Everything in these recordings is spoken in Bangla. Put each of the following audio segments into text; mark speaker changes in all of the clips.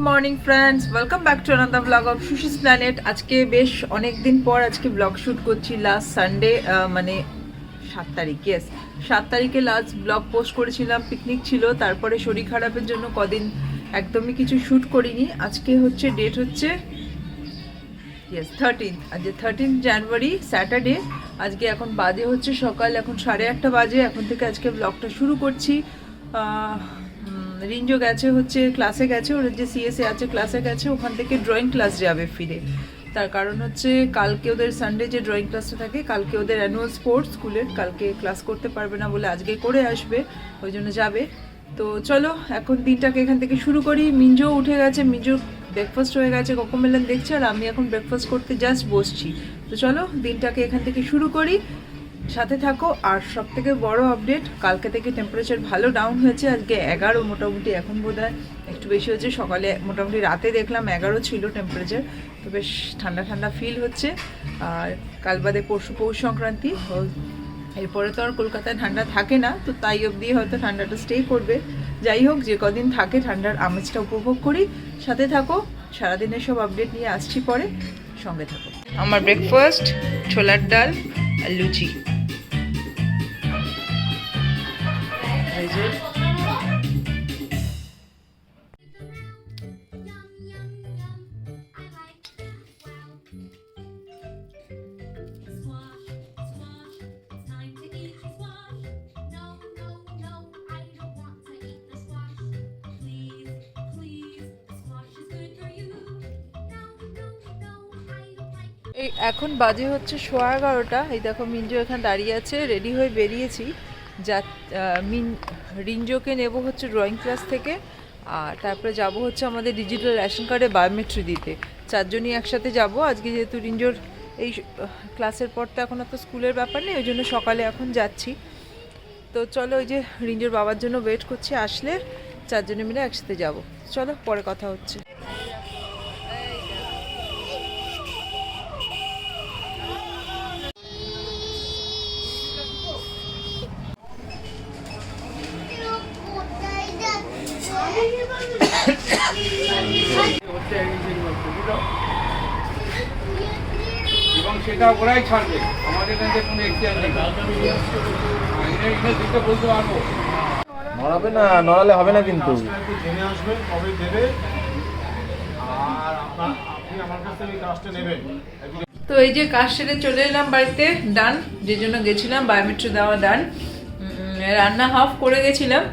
Speaker 1: Morning friends, welcome back to another vlog of Sushi's planet. আজকে বেশ অনেক দিন পর আজকে ব্লগ শ্যুট করছি। লাস্ট সানডে মানে 7 তারিখ, ইয়েস 7 তারিখে লাস্ট ব্লগ পোস্ট করেছিলাম। পিকনিক ছিল, তারপরে শরীর খারাপের জন্য কদিন একদমই কিছু শ্যুট করিনি। আজকে হচ্ছে ডেট হচ্ছে ইয়েস 13th, আজকে 13th জানুয়ারি স্যাটারডে। আজকে এখন বাজে হচ্ছে সকাল এখন 8:30 বাজে। এখন থেকে আজকে ব্লগটা শুরু করছি। রিঞ্জো গেছে হচ্ছে ক্লাসে গেছে, ওর যে সিএসএ আছে ক্লাসে গেছে, ওখান থেকে ড্রয়িং ক্লাস যাবে ফিরে। তার কারণ হচ্ছে কালকে ওদের সানডে যে ড্রয়িং ক্লাসটা থাকে, কালকে ওদের অ্যানুয়াল স্পোর্টস স্কুলের, কালকে ক্লাস করতে পারবে না বলে আজকে করে আসবে, ওই জন্য যাবে। তো চলো এখন দিনটাকে এখান থেকে শুরু করি। মিঞ্জো উঠে গেছে, মিঞ্জো ব্রেকফাস্ট হয়ে গেছে, কোকোমেলন দেখছে, আর আমি এখন ব্রেকফাস্ট করতে জাস্ট বসছি। তো চলো দিনটাকে এখান থেকে শুরু করি, সাথে থাকো। আর সব থেকে বড় আপডেট, কালকে থেকে টেম্পারেচার ভালো ডাউন হয়েছে। আজকে 11 মোটামুটি, এখন বোধহয় একটু বেশি হচ্ছে। সকালে মোটামুটি রাতে দেখলাম 11 ছিল টেম্পারেচার। তো বেশ ঠান্ডা ঠান্ডা ফিল হচ্ছে। আর কাল বাদে পরশু পৌষ সংক্রান্তি, এরপরে তো আর কলকাতায় ঠান্ডা থাকে না, তো তাই অবধি হয়তো ঠান্ডাটা স্টে করবে। যাই হোক, যে কদিন থাকে ঠান্ডার আমেজটা উপভোগ করি। সাথে থাকো, সারাদিনের সব আপডেট নিয়ে আসছি পরে, সঙ্গে থাকো। আমার ব্রেকফাস্ট ছোলার ডাল আর লুচি। এই এখন বাজে হচ্ছে 11:15। এই দেখো মিঞ্জো এখানে দাঁড়িয়ে আছে, রেডি হয়ে বেরিয়েছি। যা রিঞ্জোকে নেব হচ্ছে ড্রয়িং ক্লাস থেকে, আর তারপরে যাব হচ্ছে আমাদের ডিজিটাল রেশন কার্ডে বায়োমেট্রি দিতে। 4জনই একসাথে যাব আজকে, যেহেতু রিঞ্জোর এই ক্লাসের পর তো এখন তো স্কুলের ব্যাপার নেই, ওই জন্য সকালে এখন যাচ্ছি। তো চলো, ওই যে রিঞ্জোর বাবার জন্য ওয়েট করছি, আসলে 4জনে মিলে একসাথে যাব। চলো পরে কথা হচ্ছে।
Speaker 2: এবং সেটা ওরাই ছাড়বে, আমাদের কাছে কোনো এখতিয়ার নেই। এটা বলতে পারবো,
Speaker 3: নড়াবে না, নড়ালে হবে না কিন্তু।
Speaker 4: জেনে আসবেন কবে দেবে, আর আপনি আমার কাছ থেকে কাজটা নেবেন।
Speaker 1: তো এই যে কাজ সেরে চলে এলাম বাড়িতে, ডান, যে জন্য গেছিলাম বায়োমেট্রিক দেওয়া ডান। রান্না হাফ করে গেছিলাম,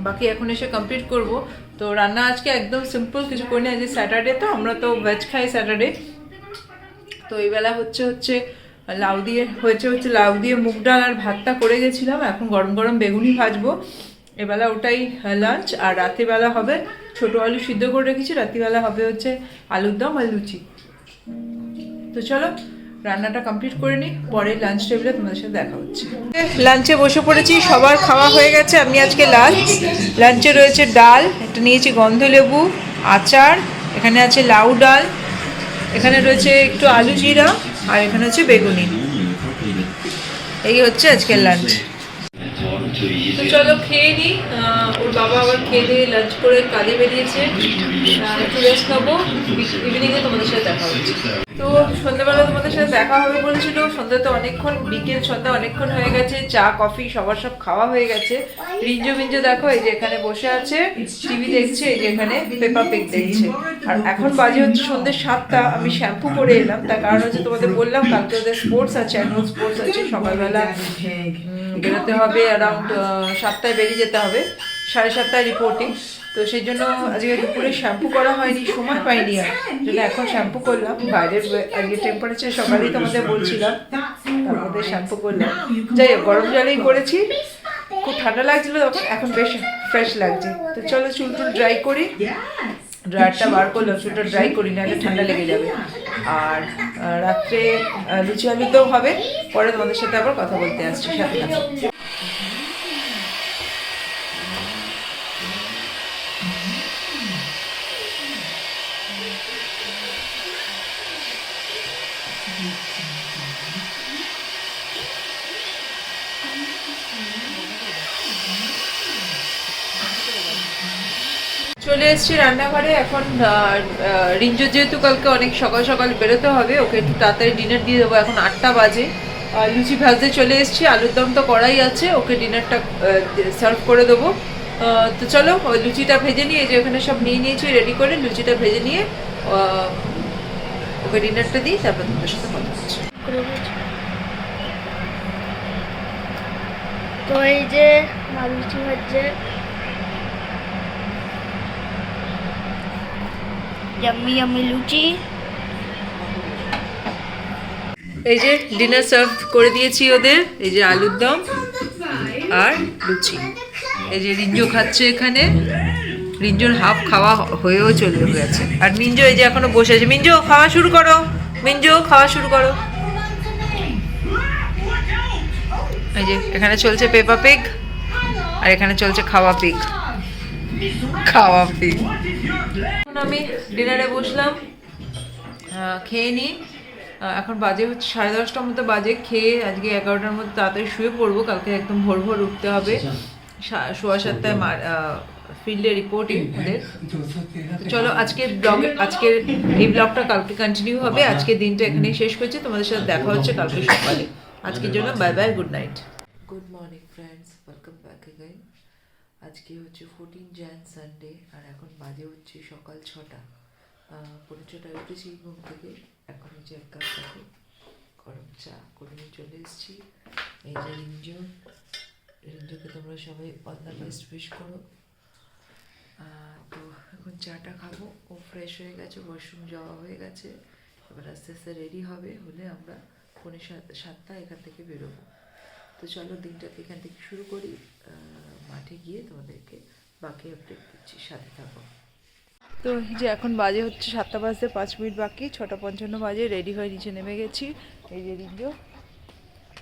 Speaker 1: বাকি এখন এসে কমপ্লিট করব। তো রান্না আজকে একদম সিম্পল কিছু করিনি, আজকে স্যাটারডে, তো আমরা তো ভেজ খাই স্যাটারডে। তো এই বেলা হচ্ছে লাউ দিয়ে মুগ ডাল আর ভাতটা করে গেছিলাম। এখন গরম গরম বেগুনি ভাজবো, এবেলা ওটাই লাঞ্চ। আর রাত্রিবেলা হবে ছোটো আলু সিদ্ধ করে রেখেছি, রাত্রিবেলা হবে হচ্ছে আলুর দম আর লুচি। তো চলো রান্নাটা কমপ্লিট করে নিই, পরে লাঞ্চ টেবিলে তোমাদের সাথে দেখা হচ্ছে। লাঞ্চে বসে পড়েছি, সবার খাওয়া হয়ে গেছে। আমি আজকে লাঞ্চে রয়েছে ডাল, একটা নিয়েছি গন্ধলেবু, আচার, এখানে আছে লাউ ডাল, এখানে রয়েছে একটু আলু জিরা, আর এখানে হচ্ছে বেগুনি। এই হচ্ছে আজকের লাঞ্চ। তো চলো খেয়ে নিই। ওর বাবা আবার খেয়ে দিয়ে লাঞ্চ করে কাজে বেরিয়েছে, একটু রেস্ট নেবো। ইভিনিংয়ে তোমাদের সাথে দেখা হচ্ছে। তো সন্ধ্যাবেলা তোমাদের সাথে দেখা হবে বলেছিল, সন্ধ্যা তো অনেকক্ষণ, বিকেল সন্ধ্যা অনেকক্ষণ হয়ে গেছে, চা কফি সবার সব খাওয়া হয়ে গেছে। রিঞ্জো দেখো এই যে এখানে বসে আছে, টিভি দেখছে, এই যে এখানে পেপা পিগ দেখছে। আর এখন বাজে হচ্ছে সন্ধ্যে 7টা। আমি শ্যাম্পু করে এলাম, তার কারণ হচ্ছে তোমাদের বললাম কালকে ওদের স্পোর্টস আছে, অ্যানুয়াল স্পোর্টস আছে। সকালবেলা বেরোতে হবে, অ্যারাউন্ড 7টায় বেরিয়ে যেতে হবে, 7:30টায় রিপোর্টিং। তো সেই জন্য আজকে দুপুরে শ্যাম্পু করা হয়নি, সময় পাইনি, আর জন্য এখন শ্যাম্পু করলাম। বাইরের আজকে টেম্পারেচার সকালেই তোমাদের বলছিলাম, তার মধ্যে শ্যাম্পু করলাম। যাই হোক, গরম জলেই করেছি, খুব ঠান্ডা লাগছিল তখন, এখন বেশ ফ্রেশ লাগছে। তো চলো চুল ড্রাই করি, ড্রায়ারটা বার করলাম, চুলটা ড্রাই করি, নাহলে ঠান্ডা লেগে যাবে। আর রাত্রে লুচি আলু তো হবে, পরে তোমাদের সাথে আবার কথা বলতে আসছি, সাথে থাকো। চলে এসেছি রান্নাঘরে এখন। রিঞ্জু যেহেতু কালকে অনেক সকাল সকাল বেরোতে হবে, ওকে একটু তাড়াতাড়ি ডিনার দিয়ে দেবো। এখন 8টা বাজে। লুচি ভাজতে চলে এসেছি, আলুর দম তো করাই আছে, ওকে ডিনারটা সার্ভ করে দেবো। তো চলো ওই লুচিটা ভেজে নিয়ে, যে ওখানে সব নিয়ে নিয়েছি রেডি করে, লুচিটা ভেজে নিয়ে ওকে ডিনারটা দিই, তারপর তোমাদের সাথে কথা হচ্ছে।
Speaker 5: তো এই যে মা লুচি ভাজছে, ইয়াম্মি ইয়াম্মি লুচি।
Speaker 1: এই যে ডিনার সার্ভ করে দিয়েছি ওদের, এই যে আলুর দম আর লুচি। এই যে রিঞ্জু খাচ্ছে এখানে, রিঞ্জুর হাফ খাওয়া হয়েও চলে গেছে। আর মিঞ্জু এই যে এখনো বসে আছে। মিঞ্জু খাওয়া শুরু করো, মিঞ্জু খাওয়া শুরু করো। এই যে এখানে চলছে পেপা পিগ, আর এখানে চলছে খাওয়া পিগ। খাওয়া পিগ। এখন আমি ডিনারে বসলাম, খেয়ে নিই। এখন বাজে হচ্ছে 10:30টার মতো বাজে। খেয়ে আজকে 11টার মধ্যে তাড়াতাড়ি শুয়ে পড়বো, কালকে একদম ভোর ভোর উঠতে হবে। 7:15 ফিল্ডে রিপোর্টিং ওদের। চলো আজকের এই ব্লগটা কালকে কন্টিনিউ হবে। আজকের দিনটা এখানেই শেষ করছি, তোমাদের সাথে দেখা হচ্ছে কালকে সকালে। আজকের জন্য bye bye, good night. Good morning friends, welcome back again. আজকে হচ্ছে 14 jan সানডে, আর এখন বাজে হচ্ছে সকাল 6টা। 5:45 উঠেছি ঘুম থেকে। এখন হচ্ছে 1 কাপ কফি, গরম চা করে নিয়ে চলে এসেছি। এই যে রিঞ্জুকে তোমরা সবাই অল দ্য বেস্ট উইশ করো। তো এখন চাটা খাবো। ও ফ্রেশ হয়ে গেছে, ওয়াশরুম যাওয়া হয়ে গেছে। এবার আস্তে আস্তে রেডি হলে আমরা 6:45 এখান থেকে বেরোবো। তো চলো দিনটা এখান থেকে শুরু করি। মাঠে গিয়ে তোমাদেরকে বাকি আপডেট দিচ্ছি, সাথে থাকো। তো এই যে এখন বাজে হচ্ছে 7টা বাজতে 5 মিনিট বাকি, 6:55 বাজে। রেডি হয়ে নিচে নেমে গেছি। এই যে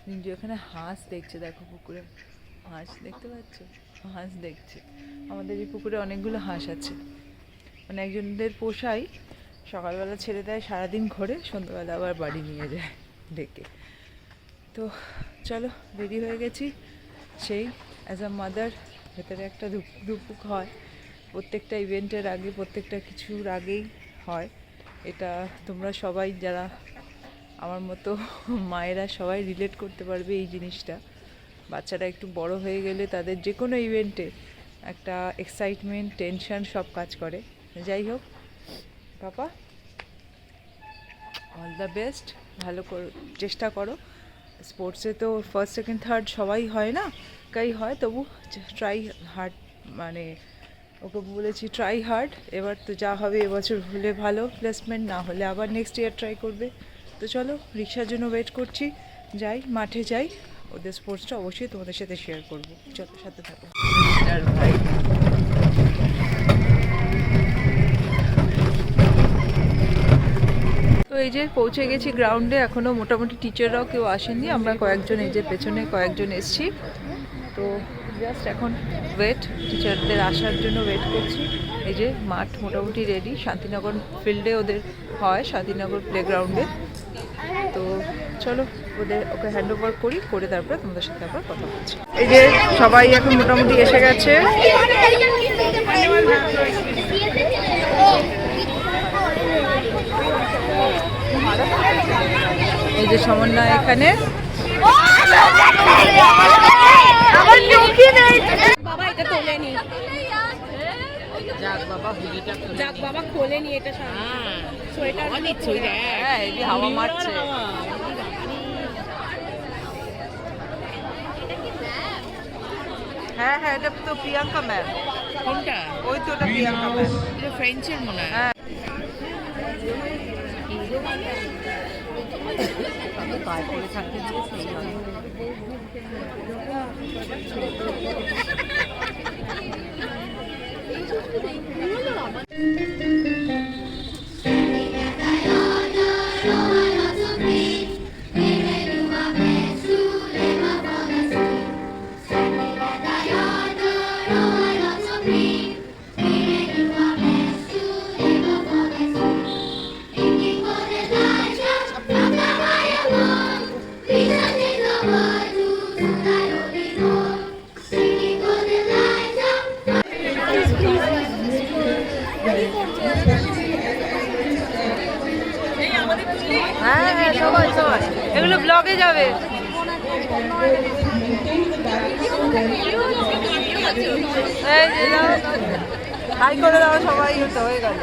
Speaker 1: রিঞ্জু এখানে হাঁস দেখছে, দেখো পুকুরে হাঁস দেখতে পাচ্ছ, হাঁস দেখছে। আমাদের এই পুকুরে অনেকগুলো হাঁস আছে, মানে একজনদের পোষাই, সকালবেলা ছেড়ে দেয়, সারাদিন ঘোরে, সন্ধ্যাবেলা আবার বাড়ি নিয়ে যায় ডেকে। তো চলো রেডি হয়ে গেছি। সেই অ্যাজ আ মাদার ভেতরে একটা দুপুক হয় প্রত্যেকটা ইভেন্টের আগে, প্রত্যেকটা কিছুর আগেই হয়। এটা তোমরা সবাই যারা আমার মতো মায়েরা সবাই রিলেট করতে পারবে এই জিনিসটা। বাচ্চারা একটু বড় হয়ে গেলে তাদের যে কোনো ইভেন্টে একটা এক্সাইটমেন্ট, টেনশন সব কাজ করে। যাই হোক পাপা, অল দ্য বেস্ট, ভালো চেষ্টা করো। স্পোর্টসে তো ফার্স্ট সেকেন্ড থার্ড সবাই হয় না, হয়, তবু ট্রাই হার্ড, মানে ওকে বলেছি ট্রাই হার্ড। এবার তো যা হবে, এবছর হলে ভালো প্লেসমেন্ট, না হলে আবার নেক্সট ইয়ার ট্রাই করবে। তো চলো রিক্সার জন্য ওয়েট করছি, যাই মাঠে যাই। ওদের স্পোর্টসটা অবশ্যই তোমাদের সাথে শেয়ার করবো, চলো সাথে থাকো। ভাই তো এই যে পৌঁছে গেছি গ্রাউন্ডে। এখনও মোটামুটি টিচাররাও কেউ আসেননি, আমরা কয়েকজন এই যে পেছনে কয়েকজন এসছি। তো জাস্ট এখন ওয়েট, টিচারদের আসার জন্য ওয়েট করছি। এই যে মাঠ মোটামুটি রেডি, শান্তিনগর ফিল্ডে ওদের হয়, শান্তিনগর প্লেগ্রাউন্ডে। তো চলো ওকে হ্যান্ড ওভার করে তারপরে তোমাদের সাথে আবার কথা বলছি। এই যে সবাই এখন মোটামুটি এসে গেছে। এই যে সমন্বয় এখানে।
Speaker 6: বাবা এটা তোলেনি, যাক বাবা খোলেনি এটা, সোয়েটার
Speaker 1: হাওয়া মারছে। হ্যাঁ হ্যাঁ, এটা তো প্রিয়াঙ্কা ম্যাম।
Speaker 6: কোনটা?
Speaker 1: ওই তো ওটা প্রিয়াঙ্কা ম্যাম,
Speaker 6: এটা ফ্রেঞ্চের মনে হয়।
Speaker 1: হ্যাঁ। পায়ে পড়ে থাকতে দিয়েছে। হ্যাঁ হ্যাঁ সবাই সবাই এগুলো ব্লগে যাবে। এই যে দাও, হাই করে দাও সবাই, তো হয়ে গেল।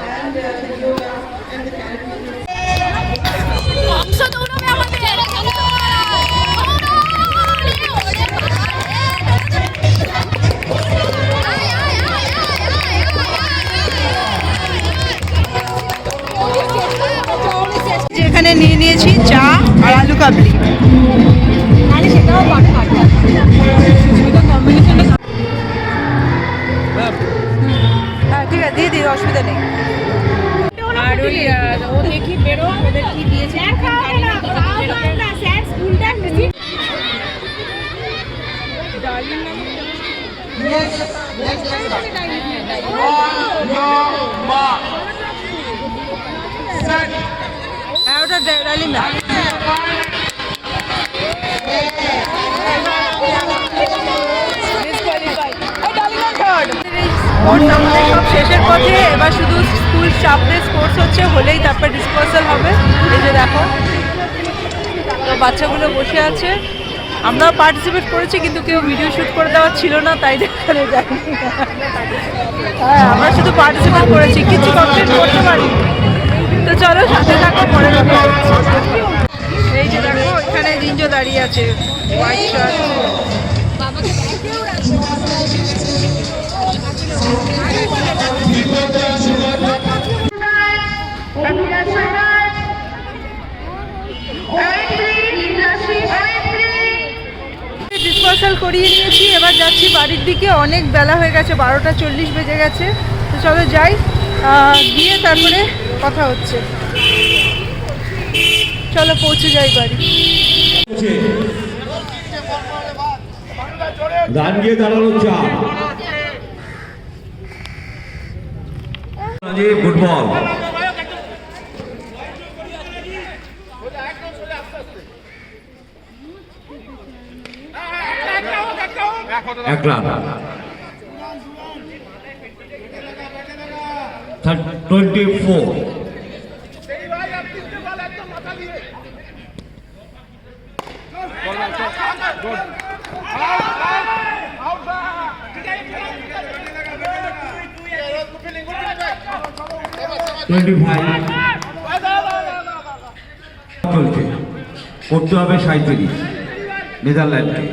Speaker 1: এখানে নিয়ে নিয়েছি চা আর আলু কাবলি। হ্যাঁ ঠিক আছে, দিয়ে দিই, অসুবিধা নেই।
Speaker 6: আর ওই ও দেখি বেরো ওদের কি দিয়েছে
Speaker 1: হ্যাঁ ওটা ডালিম না। স্পোর্টস আমাদের সব শেষের পথে, এবার শুধু স্কুল চাপড়ে স্পোর্টস হচ্ছে, হলেই তারপর ডিসপোজাল হবে। এই যে দেখো, তো বাচ্চাগুলো বসে আছে, আমরাও পার্টিসিপেট করেছি কিন্তু কেউ ভিডিও শ্যুট করে দেওয়া ছিল না, তাই দেখানো যায়নি। হ্যাঁ আমরা শুধু পার্টিসিপেট করেছি, কিছু কমপ্লিট করতে পারি। তো চলো সাথে থাকো, পরে দেখা হচ্ছে। এই যে দেখো এখানে রিঞ্জো দাঁড়িয়ে আছে, হোয়াইট শার্ট। ডিসপোজাল করিয়ে নিয়েছি, এবার যাচ্ছি বাড়ির দিকে। অনেক বেলা হয়ে গেছে, 12:40 বেজে গেছে। তো চলো যাই, গিয়ে তারপরে কথা হচ্ছে। চলো পৌঁছে যাই বাড়ি।
Speaker 7: গান গিয়ে দাঁড়ানো চাপ ফুটবল এক রান 24 চলছে, করতে হবে 37 নেদারল্যান্ডকে।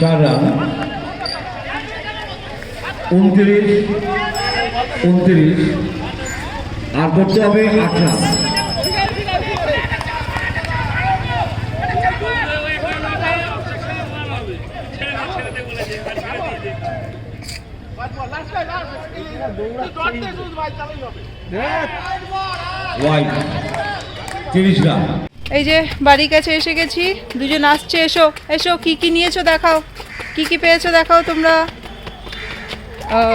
Speaker 7: চার রান 29 আর করতে হবে 8 রান। Wide 30 run.
Speaker 1: এই যে বাড়ির কাছে এসে গেছি, দুজন আসছে। এসো এসো, কি কি নিয়েছো দেখাও, কি কি পেয়েছো দেখাও তোমরা।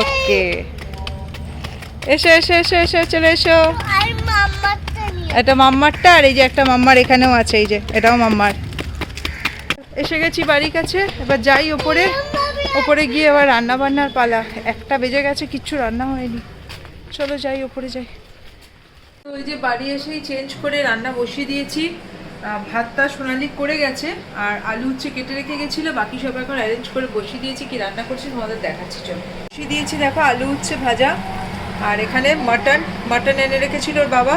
Speaker 1: ওকে এসো এসো এসো এসো, চলে এসো। এটা মাম্মারটা, আর এই যে একটা মাম্মার এখানেও আছে, এই যে এটাও মাম্মার। এসে গেছি বাড়ির কাছে, এবার যাই ওপরে। ওপরে গিয়ে এবার রান্না বান্নার পালা। 1টা বেজে গেছে, কিচ্ছু রান্না হয়নি। চলো যাই, ওপরে যাই। তো ওই যে বাড়ি এসেই চেঞ্জ করে রান্না বসিয়ে দিয়েছি। ভাতটা সোনালি করে গেছে, আর আলু উচ্ছে কেটে রেখে গেছিলো, বাকি সব এখন অ্যারেঞ্জ করে বসিয়ে দিয়েছি। কি রান্না করছি তোমাদের দেখাচ্ছি, চলো। বসিয়ে দিয়েছি দেখো, আলু উচ্ছে ভাজা। আর এখানে মাটন এনে রেখেছিল ওর বাবা,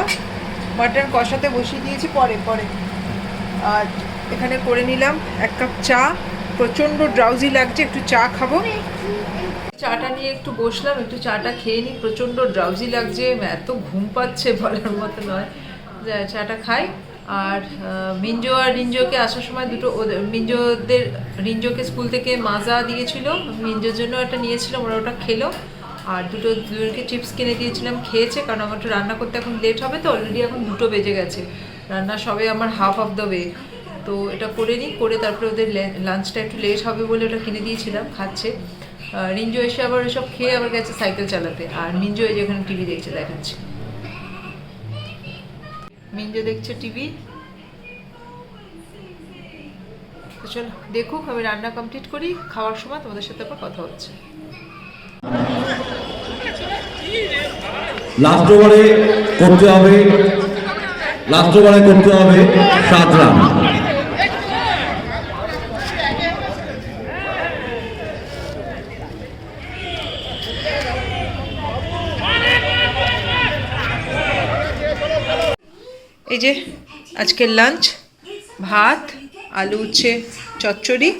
Speaker 1: মাটন কষাতে বসিয়ে দিয়েছি পরে। আর এখানে করে নিলাম 1 কাপ চা। প্রচণ্ড ড্রাউজি লাগছে, একটু চা খাবো। চাটা নিয়ে একটু বসলাম, একটু চাটা খেয়ে নিই। প্রচণ্ড ড্রাউজি লাগছে, এত ঘুম পাচ্ছে বলার মতো নয়। চাটা খাই। আর মিঞ্জো আর রিঞ্জোকে আসার সময় দুটো, রিঞ্জোকে স্কুল থেকে মাজা দিয়েছিল, মিঞ্জোর জন্য একটা নিয়েছিলাম, ওরা ওটা খেলো। আর দুজনকে চিপস কিনে দিয়েছিলাম, খেয়েছে। কারণ আমার একটু রান্না করতে এখন লেট হবে, তো অলরেডি এখন 2টো বেজে গেছে। রান্না সবে আমার হাফ অফ দ্য ওয়ে। তো এটা করে নিই, করে তারপরে ওদের লাঞ্চটা একটু লেট হবে বলে ওটা কিনে দিয়েছিলাম, খাচ্ছে। রিঞ্জো এসে আবার ওইসব খেয়ে আবার গেছে সাইকেল চালাতে। আর মিঞ্জো এই যেখানে টিভি দেখছে, দেখাচ্ছে। মিঞ্জো দেখছে টিভি। তো চলো দেখুক, আমি রান্না কমপ্লিট করি, খাওয়ার সময় তোমাদের সাথে আবার কথা হচ্ছে।
Speaker 7: লাস্ট ওভারে করতে হবে 7 রান।
Speaker 1: এই যে আজকের লাঞ্চ, ভাত, আলু উচ্ছে চচ্চড়ি,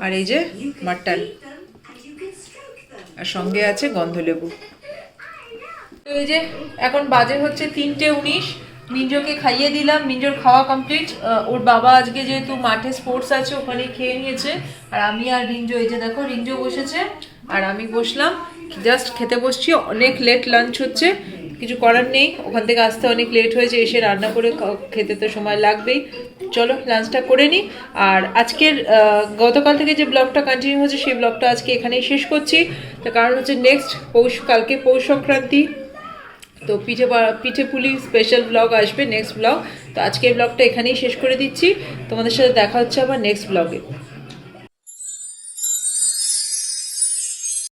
Speaker 1: আর এই যে মাটন, আর সঙ্গে আছে গন্ধলেবু। তো এই যে এখন বাজে হচ্ছে 3:19, মিঞ্জোকে খাইয়ে দিলাম, মিঞ্জোর খাওয়া কমপ্লিট। ওর বাবা আজকে যেহেতু মাঠে স্পোর্টস আছে ওখানে খেয়ে নিয়েছে, আর আমি আর রিঞ্জো, এই যে দেখো রিঞ্জো বসেছে আর আমি বসলাম, জাস্ট খেতে বসছি। অনেক লেট লাঞ্চ হচ্ছে, কিছু করার নেই, ওখান থেকে আসতে অনেক লেট হয়েছে, এসে রান্না করে খেতে তো সময় লাগবেই। চলো লাঞ্চটা করে নিই। আর আজকের গতকাল থেকে যে ব্লগটা কন্টিনিউ হচ্ছে সেই ব্লগটা আজকে এখানেই শেষ করছি। তার কারণ হচ্ছে নেক্সট কালকে পৌষ সংক্রান্তি, তো পিঠে পুলি স্পেশাল ব্লগ আসবে, নেক্সট ব্লগ। তো আজকের ব্লগটা এখানেই শেষ করে দিচ্ছি, তোমাদের সাথে দেখা হচ্ছে আবার নেক্সট ব্লগে।